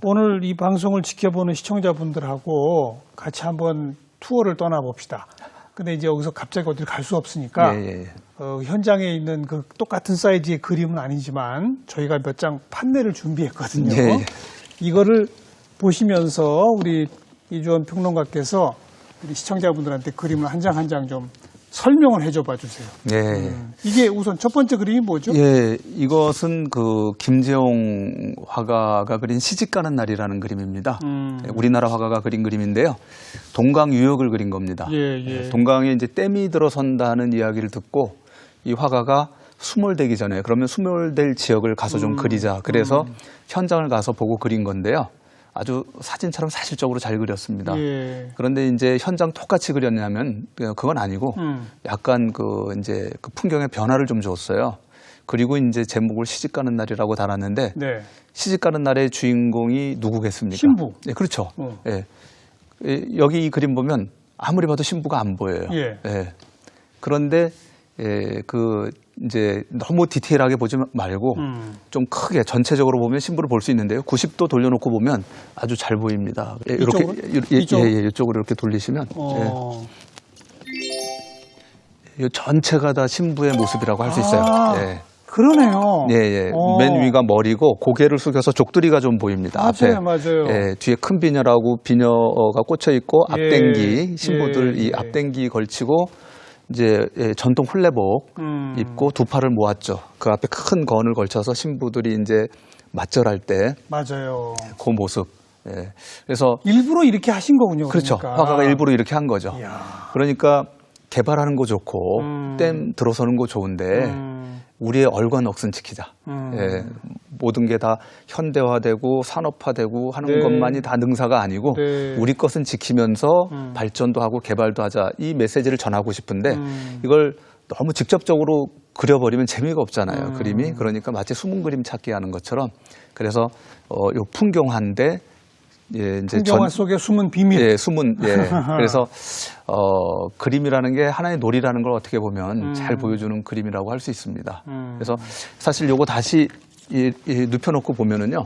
오늘 이 방송을 지켜보는 시청자분들하고 같이 한번 투어를 떠나봅시다. 근데 이제 여기서 갑자기 어디를 갈 수 없으니까 현장에 있는 그 똑같은 사이즈의 그림은 아니지만 저희가 몇 장 판넬을 준비했거든요. 이거를 보시면서 우리 이주원 평론가께서 우리 시청자분들한테 그림을 한 장 한 장 좀 설명을 해줘 봐 주세요. 이게 우선 첫 번째 그림이 뭐죠? 이것은 그 김재용 화가가 그린 시집가는 날이라는 그림입니다. 우리나라 화가가 그린 그림인데요. 동강 유역을 그린 겁니다. 동강에 이제 댐이 들어선다는 이야기를 듣고 이 화가가 수몰되기 전에 그러면 수몰될 지역을 가서 좀 그리자. 그래서 현장을 가서 보고 그린 건데요. 아주 사진처럼 사실적으로 잘 그렸습니다. 그런데 이제 현장 똑같이 그렸냐면 그건 아니고 약간 이제 그 풍경의 변화를 좀 줬어요. 그리고 이제 제목을 시집가는 날이라고 달았는데 시집가는 날의 주인공이 누구겠습니까? 신부. 네, 그렇죠. 여기 이 그림 보면 아무리 봐도 신부가 안 보여요. 그런데 이제 너무 디테일하게 보지 말고 좀 크게 전체적으로 보면 신부를 볼 수 있는데요. 90도 돌려놓고 보면 아주 잘 보입니다. 이렇게 이쪽으로 이렇게 돌리시면 이 전체가 다 신부의 모습이라고 할 수 있어요. 그러네요. 맨 위가 머리고 고개를 숙여서 족두리가 좀 보입니다. 맞아요. 뒤에 큰 비녀라고 비녀가 꽂혀 있고 앞댕기 신부들 이 앞댕기 걸치고 이제 전통 홀레복 입고 두 팔을 모았죠. 그 앞에 큰 건을 걸쳐서 신부들이 이제 맞절할 때 그 모습. 그래서 일부러 이렇게 하신 거군요. 그렇죠. 그러니까. 화가가 일부러 이렇게 한 거죠. 그러니까 개발하는 거 좋고 댐 들어서는 거 좋은데 우리의 얼관억순 지키자. 모든 게 다 현대화되고 산업화되고 하는 것만이 다 능사가 아니고 우리 것은 지키면서 발전도 하고 개발도 하자. 이 메시지를 전하고 싶은데 이걸 너무 직접적으로 그려버리면 재미가 없잖아요. 그림이. 그러니까 마치 숨은 그림 찾기 하는 것처럼 그래서 요 풍경화인데 이제 풍경화 속에 숨은 비밀. 숨은. 그래서 그림이라는 게 하나의 놀이라는 걸 어떻게 보면 잘 보여주는 그림이라고 할 수 있습니다. 그래서 사실 요거 다시 눕혀놓고 보면은요.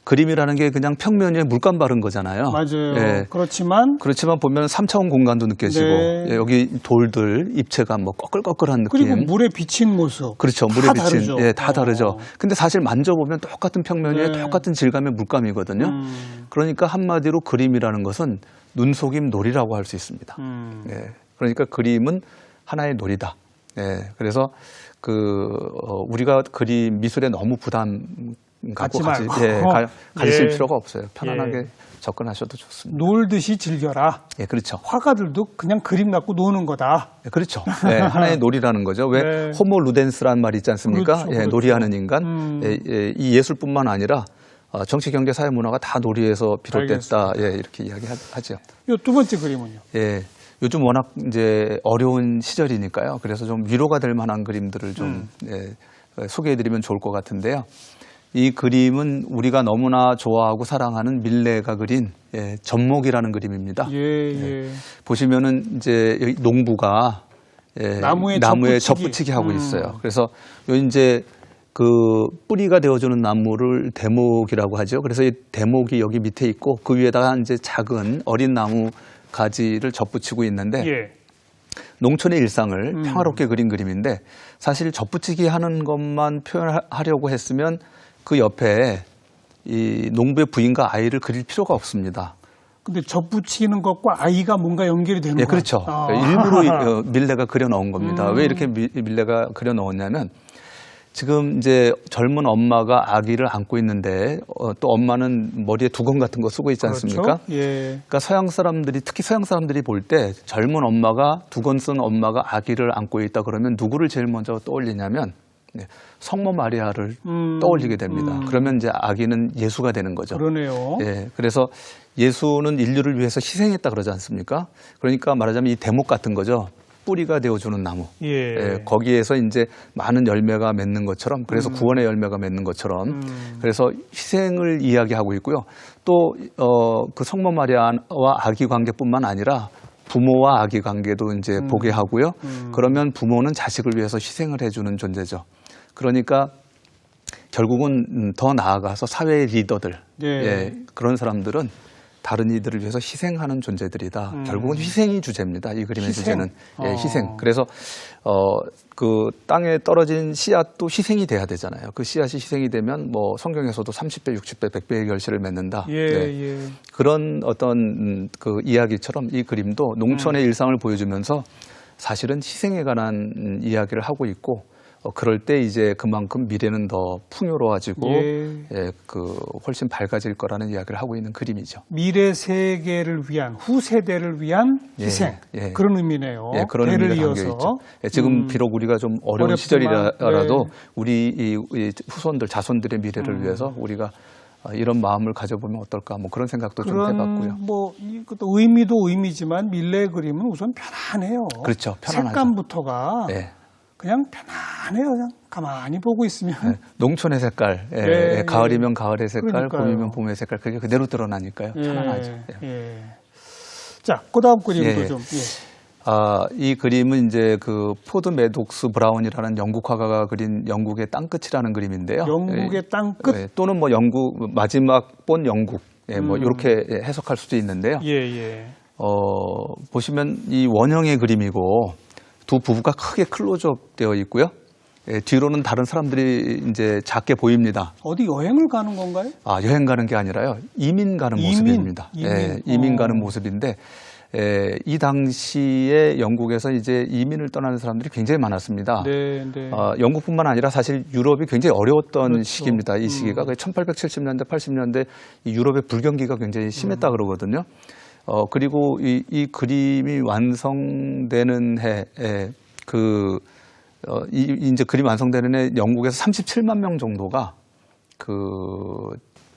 그림이라는 게 그냥 평면 위에 물감 바른 거잖아요. 맞아요. 그렇지만 보면 3차원 공간도 느껴지고 여기 돌들 입체감 뭐 꺼끌꺼끌한 느낌. 그리고 물에 비친 모습. 그렇죠. 물에 비친. 다 다르죠. 근데 사실 만져보면 똑같은 평면 위에 똑같은 질감의 물감이거든요. 그러니까 한마디로 그림이라는 것은 눈속임 놀이라고 할 수 있습니다. 그러니까 그림은 하나의 놀이다. 그래서 우리가 그림 미술에 너무 부담 갖고 가지실 필요가 없어요. 편안하게 접근하셔도 좋습니다. 놀듯이 즐겨라. 그렇죠. 화가들도 그냥 그림 갖고 노는 거다. 그렇죠. 하나의 놀이라는 거죠. 왜 호모 루덴스라는 말이 있지 않습니까? 그렇죠. 놀이하는 인간. 이 예술뿐만 아니라 정치, 경제, 사회, 문화가 다 놀이에서 비롯됐다. 이렇게 이야기하죠. 이 두 번째 그림은요? 요즘 워낙 이제 어려운 시절이니까요. 그래서 좀 위로가 될 만한 그림들을 좀 소개해드리면 좋을 것 같은데요. 이 그림은 우리가 너무나 좋아하고 사랑하는 밀레가 그린 젖목이라는 그림입니다. 보시면은 이제 여기 농부가 나무에 젖붙이기 하고 있어요. 그래서 요 이제 그 뿌리가 되어주는 나무를 대목이라고 하죠. 그래서 이 대목이 여기 밑에 있고 그 위에다가 이제 작은 어린 나무 가지를 젖붙이고 있는데 농촌의 일상을 평화롭게 그린 그림인데 사실 젖붙이기 하는 것만 표현하려고 했으면 그 옆에 이 농부의 부인과 아이를 그릴 필요가 없습니다. 근데 젖붙이는 것과 아이가 뭔가 연결이 되는 거예요? 그렇죠. 일부러 밀레가 그려 넣은 겁니다. 왜 이렇게 밀레가 그려 넣었냐면 지금 이제 젊은 엄마가 아기를 안고 있는데 또 엄마는 머리에 두건 같은 거 쓰고 있지 않습니까? 그러니까 서양 사람들이 특히 서양 사람들이 볼 때 젊은 엄마가 두건 쓴 엄마가 아기를 안고 있다 그러면 누구를 제일 먼저 떠올리냐면 성모 마리아를 떠올리게 됩니다. 그러면 이제 아기는 예수가 되는 거죠. 그러네요. 그래서 예수는 인류를 위해서 희생했다 그러지 않습니까? 그러니까 말하자면 이 대목 같은 거죠. 뿌리가 되어주는 나무. 거기에서 이제 많은 열매가 맺는 것처럼 그래서 구원의 열매가 맺는 것처럼 그래서 희생을 이야기하고 있고요. 또 그 성모 마리아와 아기 관계뿐만 아니라 부모와 아기 관계도 이제 보게 하고요. 그러면 부모는 자식을 위해서 희생을 해주는 존재죠. 그러니까 결국은 더 나아가서 사회의 리더들, 예. 예, 그런 사람들은 다른 이들을 위해서 희생하는 존재들이다. 결국은 희생이 주제입니다. 이 그림의 희생? 주제는 예, 희생. 그래서 그 땅에 떨어진 씨앗도 희생이 돼야 되잖아요. 그 씨앗이 희생이 되면 뭐 성경에서도 30배, 60배, 100배의 결실을 맺는다. 예, 네. 예. 그런 어떤 그 이야기처럼 이 그림도 농촌의 일상을 보여주면서 사실은 희생에 관한 이야기를 하고 있고 그럴 때 이제 그만큼 미래는 더 풍요로워지고 예, 그 훨씬 밝아질 거라는 이야기를 하고 있는 그림이죠. 미래 세계를 위한 후세대를 위한 희생 예, 예. 그런 의미네요. 예, 그런 대를 의미가 담겨 이어서 있죠. 예, 지금 비록 우리가 좀 어려운 어렵지만, 시절이라도 네. 우리 이 후손들, 자손들의 미래를 위해서 우리가 이런 마음을 가져보면 어떨까 뭐 그런 생각도 좀 해봤고요. 뭐 이것도 의미도 의미지만 밀레 그림은 우선 편안해요. 그렇죠. 편안하죠. 색감부터가 예. 그냥 편안해요. 그냥 가만히 보고 있으면. 네, 농촌의 색깔, 예, 예, 예, 가을이면 가을의 색깔, 그러니까요. 봄이면 봄의 색깔, 그게 그대로 드러나니까요. 편안하죠. 예. 예. 자, 그다음 그림도 예, 예. 좀. 예. 이 그림은 이제 그 포드 매독스 브라운이라는 영국 화가가 그린 영국의 땅끝이라는 그림인데요. 영국의 예, 땅끝. 예, 또는 뭐 영국 마지막 본 영국, 예, 뭐 이렇게 해석할 수도 있는데요. 예, 예. 보시면 이 원형의 그림이고 두 부부가 크게 클로즈업 되어 있고요. 예, 뒤로는 다른 사람들이 이제 작게 보입니다. 어디 여행을 가는 건가요? 아, 여행 가는 게 아니라요. 이민 가는 모습입니다. 이민. 예, 이민 가는 모습인데, 이 당시에 영국에서 이제 이민을 떠나는 사람들이 굉장히 많았습니다. 네, 네. 영국뿐만 아니라 사실 유럽이 굉장히 어려웠던 그렇죠. 시기입니다. 이 시기가 1870년대, 80년대 이 유럽의 불경기가 굉장히 심했다 그러거든요. 그리고 이 그림이 완성되는 해에 이제 그림 완성되는 해 영국에서 37만 명 정도가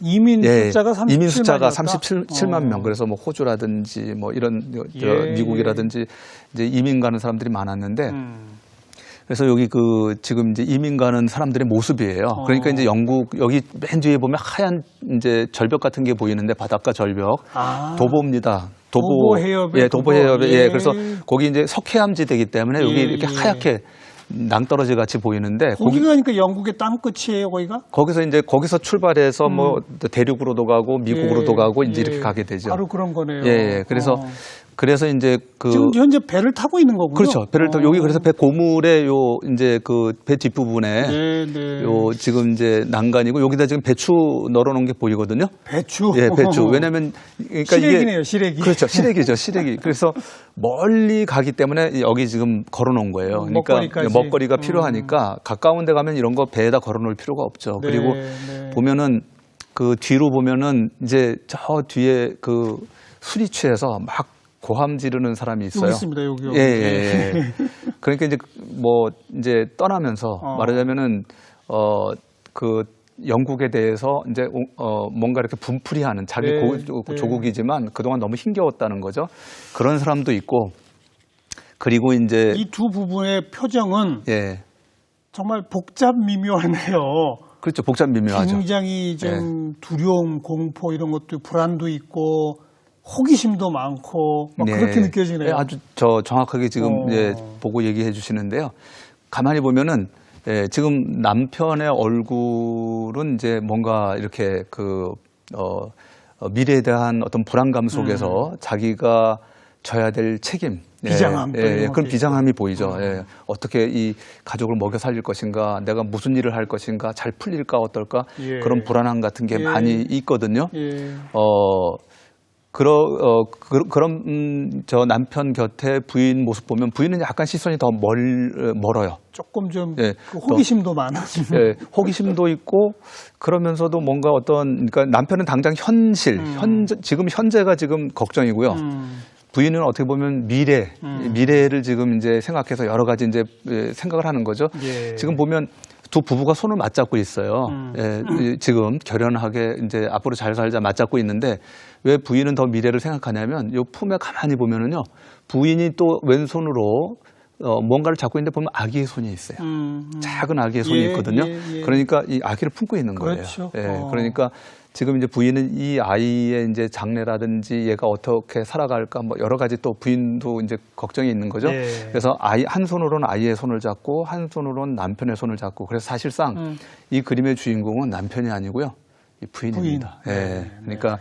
이민 숫자가 37만 이민 숫자가 37만 명. 그래서 뭐 호주라든지 뭐 이런 예, 미국이라든지 이제 이민 가는 사람들이 많았는데 그래서 여기 지금 이제 이민 가는 사람들의 모습이에요. 그러니까 이제 영국 여기 맨 뒤에 보면 하얀 이제 절벽 같은 게 보이는데 바닷가 절벽. 도보입니다. 도보 해협에 예, 도보 해협에 예. 예. 그래서 거기 이제 석회암지대이기 때문에 여기 예, 이렇게 예. 하얗게 낭떠러지 같이 보이는데 거기가 그러니까 영국의 땅끝이에요, 거기가? 거기서 출발해서 뭐 대륙으로도 가고 미국으로도 예, 가고 이제 예. 이렇게 가게 되죠. 바로 그런 거네요. 예. 그래서 이제 지금 현재 배를 타고 있는 거군요. 그렇죠. 배를 타고 여기 그래서 배 고물에 이제 배 뒷부분에 네. 지금 이제 난간이고 여기다 지금 배추 널어 놓은 게 보이거든요. 배추. 예, 배추. 왜냐면 그러니까 시래기네요, 시래기. 그렇죠. 시래기죠, 시래기. 그래서 멀리 가기 때문에 여기 지금 걸어 놓은 거예요. 그러니까 먹거리까지. 먹거리가 필요하니까 가까운 데 가면 이런 거 배에다 걸어 놓을 필요가 없죠. 네, 그리고 네. 보면은 그 뒤로 보면은 이제 저 뒤에 술이 취해서 막 고함 지르는 사람이 있어요. 여기 있습니다, 여기. 예. 그러니까 이제 떠나면서 말하자면은 영국에 대해서 이제 뭔가 이렇게 분풀이하는 자기 네. 조국이지만 그동안 너무 힘겨웠다는 거죠. 그런 사람도 있고 그리고 이제 이 두 부분의 표정은 예. 정말 복잡 미묘하네요. 그렇죠. 복잡 미묘하죠. 굉장히 좀 두려움, 공포 이런 것도 불안도 있고 호기심도 많고 막 그렇게 느껴지네요. 예, 아주 정확하게 지금 보고 얘기해 주시는데요. 가만히 보면은 지금 남편의 얼굴은 이제 뭔가 이렇게 미래에 대한 어떤 불안감 속에서 자기가 져야 될 책임, 비장함, 그런 비장함이 보이죠. 어떻게 이 가족을 먹여 살릴 것인가, 내가 무슨 일을 할 것인가, 잘 풀릴까 어떨까 그런 불안함 같은 게 많이 있거든요. 그런 저 남편 곁에 부인 모습 보면 부인은 약간 시선이 더 멀어요. 조금 좀 호기심도 많아지는. 호기심도 있고 그러면서도 뭔가 그러니까 남편은 당장 지금 현재가 지금 걱정이고요. 부인은 어떻게 보면 미래를 지금 이제 생각해서 여러 가지 이제 생각을 하는 거죠. 지금 보면 두 부부가 손을 맞잡고 있어요. 지금 결연하게 이제 앞으로 잘 살자 맞잡고 있는데 왜 부인은 더 미래를 생각하냐면 요 품에 가만히 보면은요 부인이 또 왼손으로 뭔가를 잡고 있는데 보면 아기의 손이 있어요. 작은 아기의 손이 있거든요. 그러니까 이 아기를 품고 있는 거예요. 그렇죠. 그러니까 지금 이제 부인은 이 아이의 이제 장래라든지 얘가 어떻게 살아갈까 뭐 여러 가지 또 부인도 이제 걱정이 있는 거죠. 예. 그래서 아이 한 손으로는 아이의 손을 잡고 한 손으로는 남편의 손을 잡고 그래서 사실상 이 그림의 주인공은 남편이 아니고요. 이 부인입니다. 부인. 예. 네. 그러니까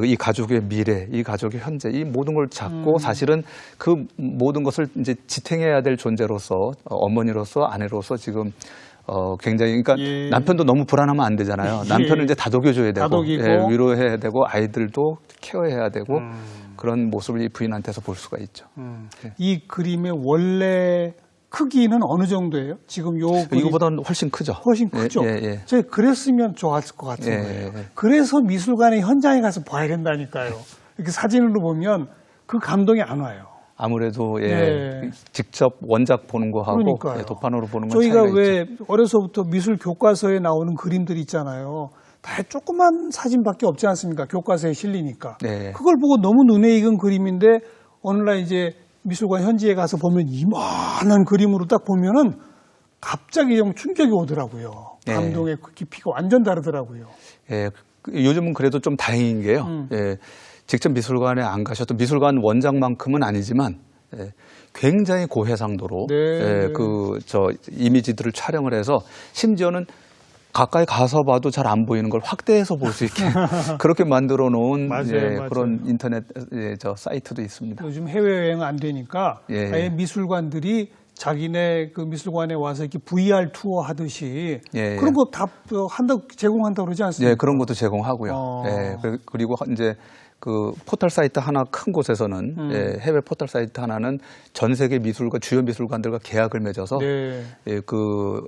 이 가족의 미래, 이 가족의 현재, 이 모든 걸 잡고 사실은 그 모든 것을 이제 지탱해야 될 존재로서 어머니로서 아내로서 지금 굉장히 그러니까 예. 남편도 너무 불안하면 안 되잖아요. 예. 남편을 이제 다독여줘야 되고 다독이고. 예, 위로해야 되고 아이들도 케어해야 되고 그런 모습을 이 부인한테서 볼 수가 있죠. 이 그림의 원래 크기는 어느 정도예요? 지금 요 그림 이거보다는 훨씬 크죠. 훨씬 크죠. 예, 예. 제가 그랬으면 좋았을 것 같은 예, 거예요. 예. 그래서 미술관의 현장에 가서 봐야 된다니까요. 이렇게 사진으로 보면 그 감동이 안 와요. 아무래도 예. 직접 원작 보는 거하고 그러니까요. 예, 도판으로 보는 건 저희가 차이가 왜 있죠. 어려서부터 미술 교과서에 나오는 그림들 있잖아요. 다 조그만 사진밖에 없지 않습니까? 교과서에 실리니까. 네. 그걸 보고 너무 눈에 익은 그림인데 오늘날 이제 미술관 현지에 가서 보면 이만한 그림으로 딱 보면은 갑자기 좀 충격이 오더라고요. 네. 감동의 그 깊이가 완전 다르더라고요. 예, 요즘은 그래도 좀 다행인 게요. 예, 직접 미술관에 안 가셔도 미술관 원작만큼은 아니지만 예, 굉장히 고해상도로 네. 예, 이미지들을 촬영을 해서 심지어는 가까이 가서 봐도 잘 안 보이는 걸 확대해서 볼 수 있게 그렇게 만들어 놓은 맞아요, 예, 맞아요. 그런 인터넷 사이트도 있습니다. 요즘 해외여행 안 되니까 예. 아예 미술관들이 자기네 그 미술관에 와서 이렇게 VR 투어 하듯이 예. 그런 거 다 제공한다고 그러지 않습니까? 예, 그런 것도 제공하고요. 예, 그리고 이제 그 포털 사이트 하나 큰 곳에서는 예, 해외 포털 사이트 하나는 전 세계 미술관 주요 미술관들과 계약을 맺어서 네. 예, 그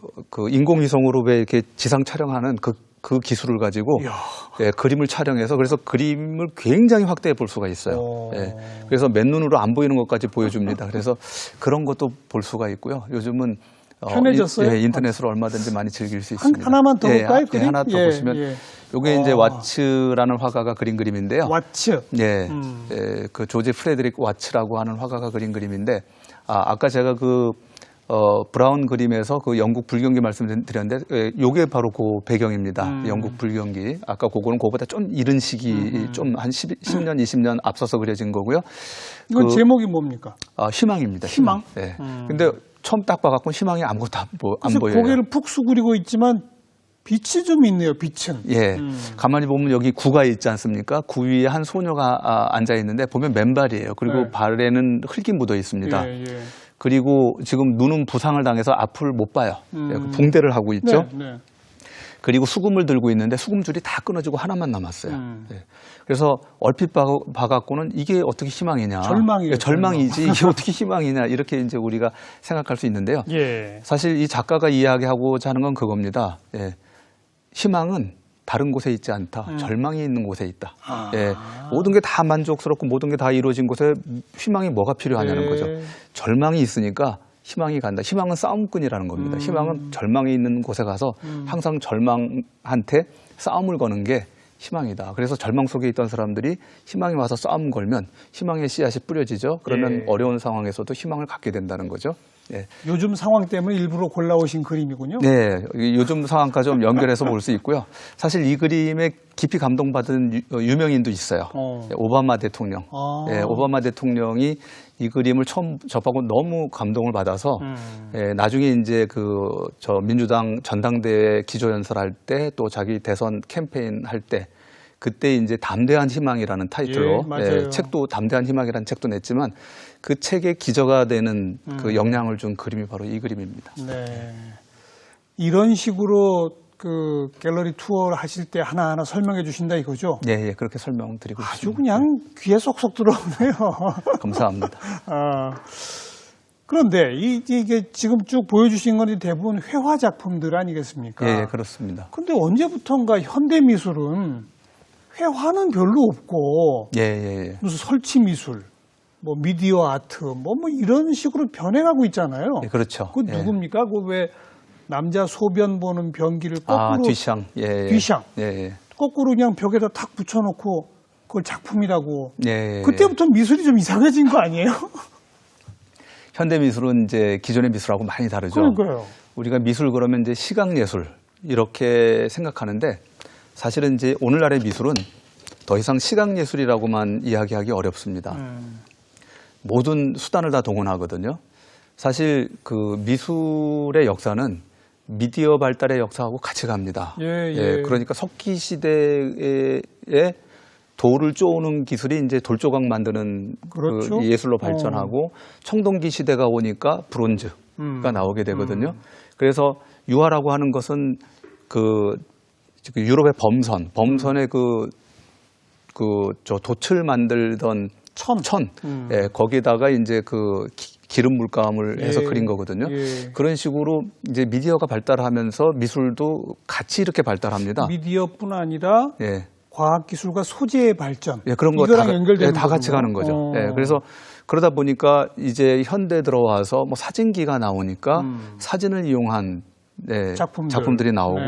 인공위성으로 왜 이렇게 지상 촬영하는 그 기술을 가지고 이야. 예, 그림을 촬영해서 그래서 그림을 굉장히 확대해 볼 수가 있어요. 예, 그래서 맨눈으로 안 보이는 것까지 보여줍니다. 그래서 그런 것도 볼 수가 있고요. 요즘은 편해졌어요? 인터넷으로 얼마든지 많이 즐길 수 있습니다. 하나만 더 볼까요? 그림? 하나 더 예, 보시면 예. 요게 이제 와츠라는 화가가 그린 그림인데요. 와츠. 예, 그 조지 프레드릭 와츠라고 하는 화가가 그린 그림인데, 아까 제가 브라운 그림에서 그 영국 불경기 말씀드렸는데, 요게 바로 그 배경입니다. 영국 불경기. 아까 그거는 그거보다 좀 이른 시기, 좀 한 10년, 20년 앞서서 그려진 거고요. 이건 제목이 뭡니까? 희망입니다. 희망? 예. 근데 처음 딱 봐갖고 희망이 아무것도 안 보여요. 고개를 푹 수그리고 있지만 빛이 좀 있네요. 빛은. 예. 가만히 보면 여기 구가 있지 않습니까? 구 위에 한 소녀가 앉아 있는데 보면 맨발이에요. 그리고 네. 발에는 흙이 묻어 있습니다. 예, 예. 그리고 지금 눈은 부상을 당해서 앞을 못 봐요. 예, 붕대를 하고 있죠. 네, 네. 그리고 수금을 들고 있는데 수금줄이 다 끊어지고 하나만 남았어요. 예. 그래서 얼핏 봐갖고는 이게 어떻게 희망이냐. 절망이에요, 예, 절망이지. 이게 어떻게 희망이냐. 이렇게 이제 우리가 생각할 수 있는데요. 예. 사실 이 작가가 이야기하고자 하는 건 그겁니다. 예. 희망은 다른 곳에 있지 않다. 절망이 있는 곳에 있다. 예. 모든 게 다 만족스럽고 모든 게 다 이루어진 곳에 희망이 뭐가 필요하냐는 네. 거죠. 절망이 있으니까 희망이 간다. 희망은 싸움꾼이라는 겁니다. 희망은 절망이 있는 곳에 가서 항상 절망한테 싸움을 거는 게 희망이다. 그래서 절망 속에 있던 사람들이 희망이 와서 싸움 걸면 희망의 씨앗이 뿌려지죠. 그러면 예. 어려운 상황에서도 희망을 갖게 된다는 거죠. 예. 요즘 상황 때문에 일부러 골라오신 그림이군요. 네, 요즘 상황까지 좀 연결해서 볼 수 있고요. 사실 이 그림에 깊이 감동받은 유명인도 있어요. 오바마 대통령. 예, 오바마 대통령이 이 그림을 처음 접하고 너무 감동을 받아서 예, 나중에 이제 저 민주당 전당대회 기조연설할 때 또 자기 대선 캠페인 할 때 그때 이제 담대한 희망이라는 타이틀로 예, 맞아요. 책도 담대한 희망이라는 책도 냈지만 그 책의 기저가 되는 그 영향을 준 그림이 바로 이 그림입니다. 네. 이런 식으로 그 갤러리 투어를 하실 때 하나하나 설명해 주신다 이거죠? 예, 예, 그렇게 설명드리고 아주 있습니다. 그냥 귀에 쏙쏙 들어오네요. 감사합니다. 그런데 이게 지금 쭉 보여주신 건 대부분 회화 작품들 아니겠습니까? 예, 예, 그렇습니다. 근데 언제부턴가 현대 미술은 회화는 별로 없고 예, 예, 예. 무슨 설치 미술, 뭐 미디어 아트, 뭐 이런 식으로 변해가고 있잖아요. 예, 그렇죠. 그 예. 누굽니까? 그 왜 남자 소변 보는 변기를 거꾸로 뒤샹. 예, 예. 뒤샹. 예, 예. 거꾸로 그냥 벽에다 탁 붙여놓고 그걸 작품이라고. 예, 예. 그때부터 미술이 좀 이상해진 거 아니에요? 현대 미술은 이제 기존의 미술하고 많이 다르죠. 그러니까요. 우리가 미술 그러면 이제 시각 예술 이렇게 생각하는데 사실은 이제 오늘날의 미술은 더 이상 시각 예술이라고만 이야기하기 어렵습니다. 모든 수단을 다 동원하거든요. 사실 그 미술의 역사는 미디어 발달의 역사하고 같이 갑니다. 예. 그러니까 석기 시대에 돌을 쪼는 기술이 이제 돌조각 만드는 그렇죠. 그 예술로 발전하고 청동기 시대가 오니까 브론즈가 나오게 되거든요. 그래서 유화라고 하는 것은 그 유럽의 범선의 저 돛을 만들던 천. 예, 거기다가 이제 그 기름 물감을 해서 예. 그린 거거든요. 예. 그런 식으로 이제 미디어가 발달하면서 미술도 같이 이렇게 발달합니다. 미디어뿐 아니라 예. 과학기술과 소재의 발전. 예, 그런 거 이거랑 다, 연결되는 다 같이 가는 거죠. 예, 그래서 그러다 보니까 이제 현대 들어와서 뭐 사진기가 나오니까 사진을 이용한 작품들이 나오고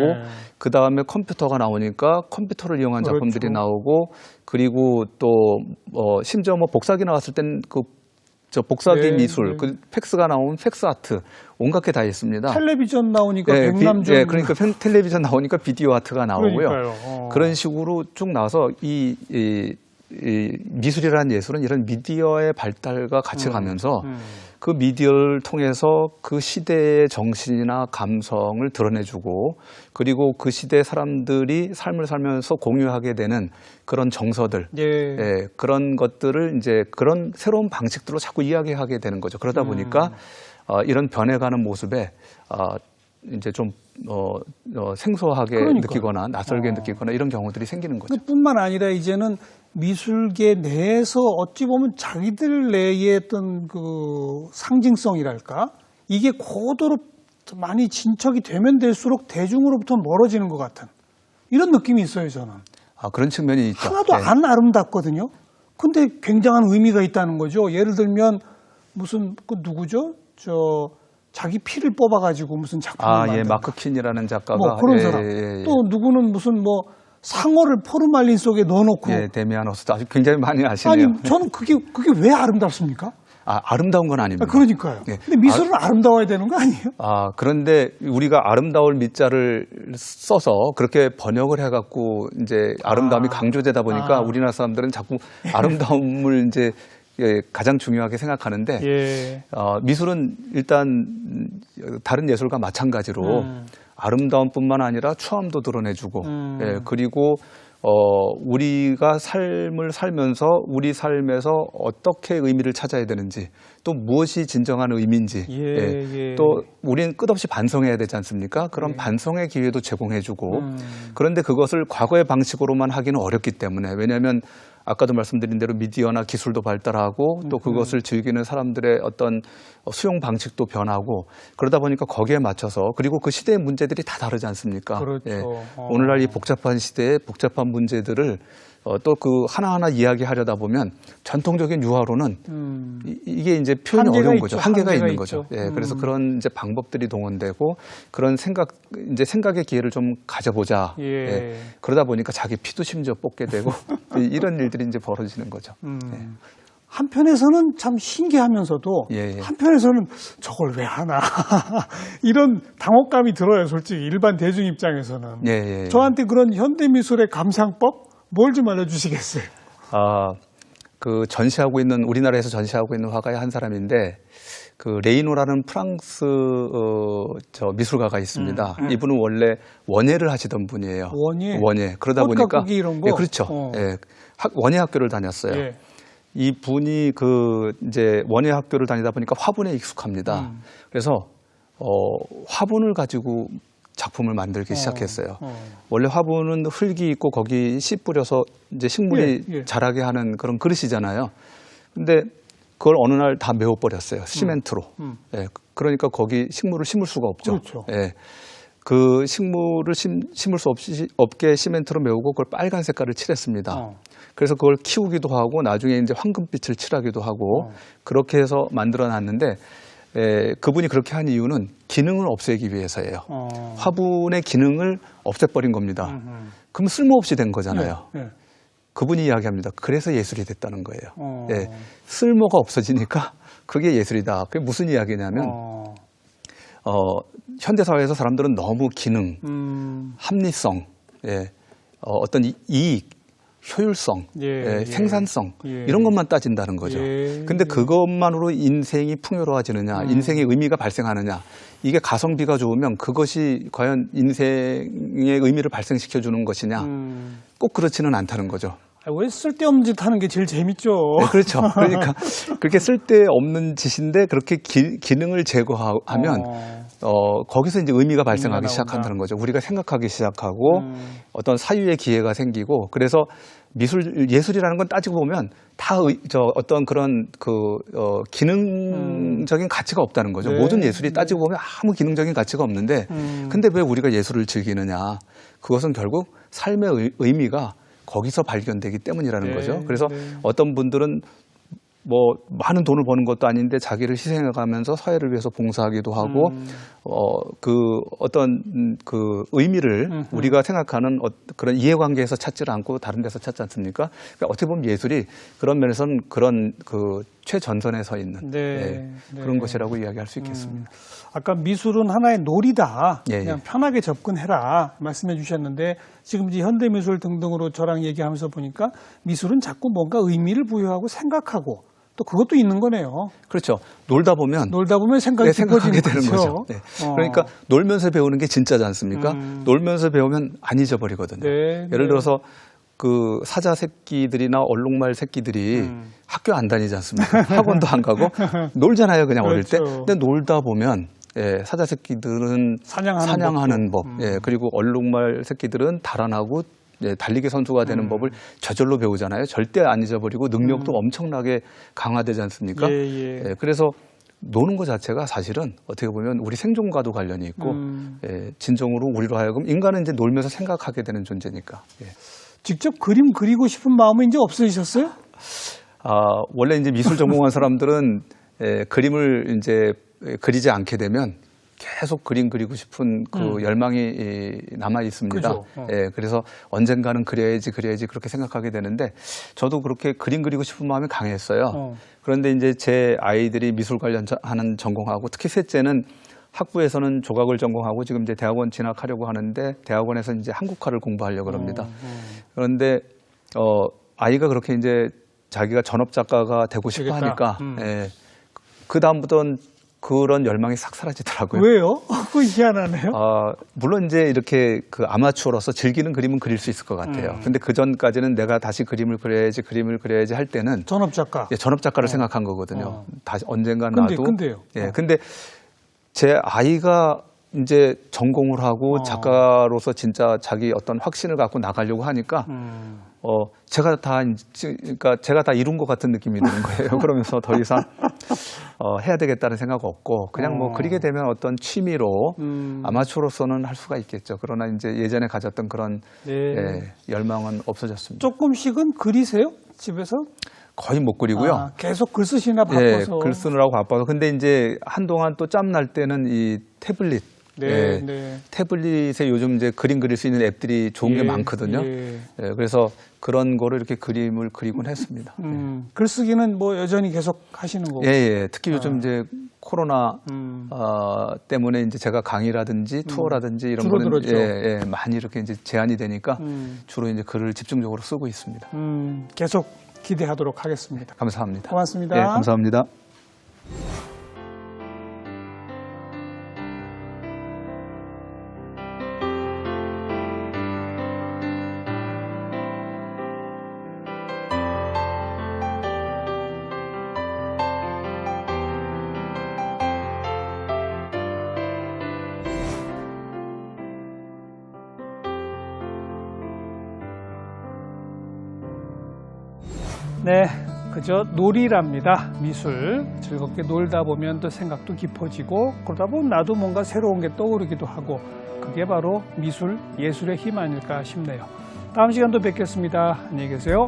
그 다음에 컴퓨터가 나오니까 컴퓨터를 이용한 그렇죠. 작품들이 나오고 그리고 또 심지어 뭐 복사기 나왔을 땐 저 복사기 미술, 그 팩스가 나오면 팩스 아트 온갖 게 다 있습니다. 텔레비전 나오니까 백남준. 그러니까 텔레비전 나오니까 비디오 아트가 나오고요. 그러니까요. 그런 식으로 쭉 나와서 이 미술이라는 예술은 이런 미디어의 발달과 같이 가면서 그 미디어를 통해서 그 시대의 정신이나 감성을 드러내주고 그리고 그 시대 사람들이 삶을 살면서 공유하게 되는 그런 정서들, 그런 것들을 이제 그런 새로운 방식들로 자꾸 이야기하게 되는 거죠. 그러다 보니까 이런 변해가는 모습에 이제 좀 생소하게 느끼거나 낯설게 느끼거나 이런 경우들이 생기는 거죠. 뿐만 아니라 이제는 미술계 내에서 어찌 보면 자기들 내의 어떤 그 상징성이랄까 이게 고도로 많이 진척이 되면 될수록 대중으로부터 멀어지는 것 같은 이런 느낌이 있어요, 저는. 그런 측면이 있죠. 하나도 안 아름답거든요. 근데 굉장한 의미가 있다는 거죠. 예를 들면 무슨 그 누구죠? 자기 피를 뽑아가지고 무슨 작품을 만든다. 마크 킨이라는 작가가 뭐 그런 사람. 또 누구는 무슨 뭐 상어를 포르말린 속에 넣어놓고. 데미안 호스트 아주 굉장히 많이 아시네요. 아니 저는 그게 왜 아름답습니까? 아름다운 건 아닙니다. 그러니까요. 근데 미술은 아름다워야 되는 거 아니에요? 그런데 우리가 아름다울 밑자를 써서 그렇게 번역을 해갖고 이제 아름다움이 강조되다 보니까 우리나라 사람들은 자꾸 아름다움을 이제 가장 중요하게 생각하는데 미술은 일단 다른 예술과 마찬가지로 아름다움뿐만 아니라 추함도 드러내주고 그리고 우리가 삶을 살면서 우리 삶에서 어떻게 의미를 찾아야 되는지 또 무엇이 진정한 의미인지 또 우리는 끝없이 반성해야 되지 않습니까? 그런 반성의 기회도 제공해주고 그런데 그것을 과거의 방식으로만 하기는 어렵기 때문에 왜냐하면 아까도 말씀드린 대로 미디어나 기술도 발달하고 또 그것을 즐기는 사람들의 어떤 수용 방식도 변하고 그러다 보니까 거기에 맞춰서 그리고 그 시대의 문제들이 다 다르지 않습니까? 그렇죠. 오늘날 이 복잡한 시대에 복잡한 문제들을 또 그 하나하나 이야기하려다 보면 전통적인 유화로는 이게 이제 표현이 어려운 거죠. 한계가 있는 거죠. 그래서 그런 이제 방법들이 동원되고 그런 생각의 기회를 좀 가져보자. 그러다 보니까 자기 피도 심지어 뽑게 되고 이런 일들이 이제 벌어지는 거죠. 한편에서는 참 신기하면서도 한편에서는 저걸 왜 하나 이런 당혹감이 들어요. 솔직히 일반 대중 입장에서는. 저한테 그런 현대미술의 감상법 뭘 좀 알려주시겠어요? 그 우리나라에서 전시하고 있는 화가의 한 사람인데 그 레이노라는 프랑스 미술가가 있습니다. 이분은 원래 원예를 하시던 분이에요. 원예. 그러다 보니까 이런 거? 그렇죠. 원예 학교를 다녔어요. 이 분이 이제 원예 학교를 다니다 보니까 화분에 익숙합니다. 그래서 화분을 가지고 작품을 만들기 시작했어요. 원래 화분은 흙이 있고 거기 씨 뿌려서 이제 식물이 자라게 하는 그런 그릇이잖아요. 근데 그걸 어느 날 다 메워버렸어요. 시멘트로. 그러니까 거기 식물을 심을 수가 없죠. 그렇죠. 그 식물을 심을 수 없게 시멘트로 메우고 그걸 빨간 색깔을 칠했습니다. 그래서 그걸 키우기도 하고 나중에 이제 황금빛을 칠하기도 하고 그렇게 해서 만들어 놨는데 그분이 그렇게 한 이유는 기능을 없애기 위해서예요. 화분의 기능을 없애버린 겁니다. 그럼 쓸모없이 된 거잖아요. 그분이 이야기합니다. 그래서 예술이 됐다는 거예요. 쓸모가 없어지니까 그게 예술이다. 그게 무슨 이야기냐면 현대사회에서 사람들은 너무 기능, 합리성, 어떤 이익, 효율성, 생산성 이런 것만 따진다는 거죠. 근데 그것만으로 인생이 풍요로워지느냐, 인생의 의미가 발생하느냐, 이게 가성비가 좋으면 그것이 과연 인생의 의미를 발생시켜 주는 것이냐, 꼭 그렇지는 않다는 거죠. 왜 쓸데없는 짓 하는 게 제일 재밌죠. 네, 그렇죠. 그러니까 그렇게 쓸데없는 짓인데 그렇게 기능을 제거하면 거기서 이제 의미가 발생하기 시작한다는 거죠. 우리가 생각하기 시작하고 어떤 사유의 기회가 생기고, 그래서 예술이라는 건 따지고 보면 다 어떤 그런 기능적인 가치가 없다는 거죠. 모든 예술이 따지고 보면 아무 기능적인 가치가 없는데, 근데 왜 우리가 예술을 즐기느냐? 그것은 결국 삶의 의미가 거기서 발견되기 때문이라는 거죠. 그래서 어떤 분들은 뭐 많은 돈을 버는 것도 아닌데 자기를 희생해가면서 사회를 위해서 봉사하기도 하고 어떤 그 의미를 우리가 생각하는 그런 이해관계에서 찾지를 않고 다른 데서 찾지 않습니까? 그러니까 어떻게 보면 예술이 그런 면에서는 그런 그 최전선에 서 있는 그런 것이라고 이야기할 수 있겠습니다. 아까 미술은 하나의 놀이다. 예, 그냥 편하게 접근해라 말씀해 주셨는데, 지금 이제 현대미술 등등으로 저랑 얘기하면서 보니까 미술은 자꾸 뭔가 의미를 부여하고 생각하고 또 그것도 있는 거네요. 그렇죠. 놀다 보면 생각이 생각하게 되는 거죠. 거죠. 네. 그러니까 놀면서 배우는 게 진짜지 않습니까? 놀면서 배우면 안 잊어버리거든요. 예를 들어서 그 사자 새끼들이나 얼룩말 새끼들이 학교 안 다니지 않습니까? 학원도 안 가고 놀잖아요, 그냥 어릴 때. 근데 놀다 보면 사자 새끼들은 사냥하는 법, 그리고 얼룩말 새끼들은 달아나고 달리기 선수가 되는 법을 저절로 배우잖아요. 절대 안 잊어버리고 능력도 엄청나게 강화되지 않습니까? 그래서 노는 것 자체가 사실은 어떻게 보면 우리 생존과도 관련이 있고 진정으로 우리로 하여금 인간은 이제 놀면서 생각하게 되는 존재니까. 직접 그림 그리고 싶은 마음은 이제 없어지셨어요? 원래 이제 미술 전공한 사람들은 그림을 이제 그리지 않게 되면 계속 그림 그리고 싶은 그 열망이 남아 있습니다. 그래서 언젠가는 그려야지 그렇게 생각하게 되는데, 저도 그렇게 그림 그리고 싶은 마음이 강했어요. 그런데 이제 제 아이들이 미술 관련하는 전공하고, 특히 셋째는 학부에서는 조각을 전공하고 지금 이제 대학원 진학하려고 하는데, 대학원에서 이제 한국화를 공부하려고 합니다. 그런데 아이가 그렇게 이제 자기가 전업 작가가 되고 싶어 하니까 그 다음부터는 그런 열망이 싹 사라지더라고요. 왜요? 그거 희한하네요. 물론 이제 이렇게 그 아마추어로서 즐기는 그림은 그릴 수 있을 것 같아요. 근데 그 전까지는 내가 다시 그림을 그려야지 할 때는 전업 작가. 전업 작가를 생각한 거거든요. 다시 언젠가 나도. 근데요. 근데 제 아이가 이제 전공을 하고 작가로서 진짜 자기 어떤 확신을 갖고 나가려고 하니까 제가 다 이룬 것 같은 느낌이 드는 거예요. 그러면서 더 이상 해야 되겠다는 생각 없고 그냥 뭐 그리게 되면 어떤 취미로 아마추어로서는 할 수가 있겠죠. 그러나 이제 예전에 가졌던 그런 열망은 없어졌습니다. 조금씩은 그리세요? 집에서? 거의 못 그리고요. 계속 글 쓰시나 바빠서. 글 쓰느라고 바빠서. 근데 이제 한동안 또 짬 날 때는 이 태블릿. 태블릿에 요즘 이제 그림 그릴 수 있는 앱들이 좋은 게 많거든요. 그래서 그런 거를 이렇게 그림을 그리곤 했습니다. 글쓰기는 뭐 여전히 계속 하시는 거고. 특히 요즘 이제 코로나 때문에 이제 제가 강의라든지 투어라든지 이런 거는 많이 이렇게 이제 제한이 되니까 주로 이제 글을 집중적으로 쓰고 있습니다. 계속 기대하도록 하겠습니다. 감사합니다. 고맙습니다. 감사합니다. 네, 그저 놀이랍니다. 미술. 즐겁게 놀다 보면 또 생각도 깊어지고 그러다 보면 나도 뭔가 새로운 게 떠오르기도 하고, 그게 바로 미술, 예술의 힘 아닐까 싶네요. 다음 시간도 뵙겠습니다. 안녕히 계세요.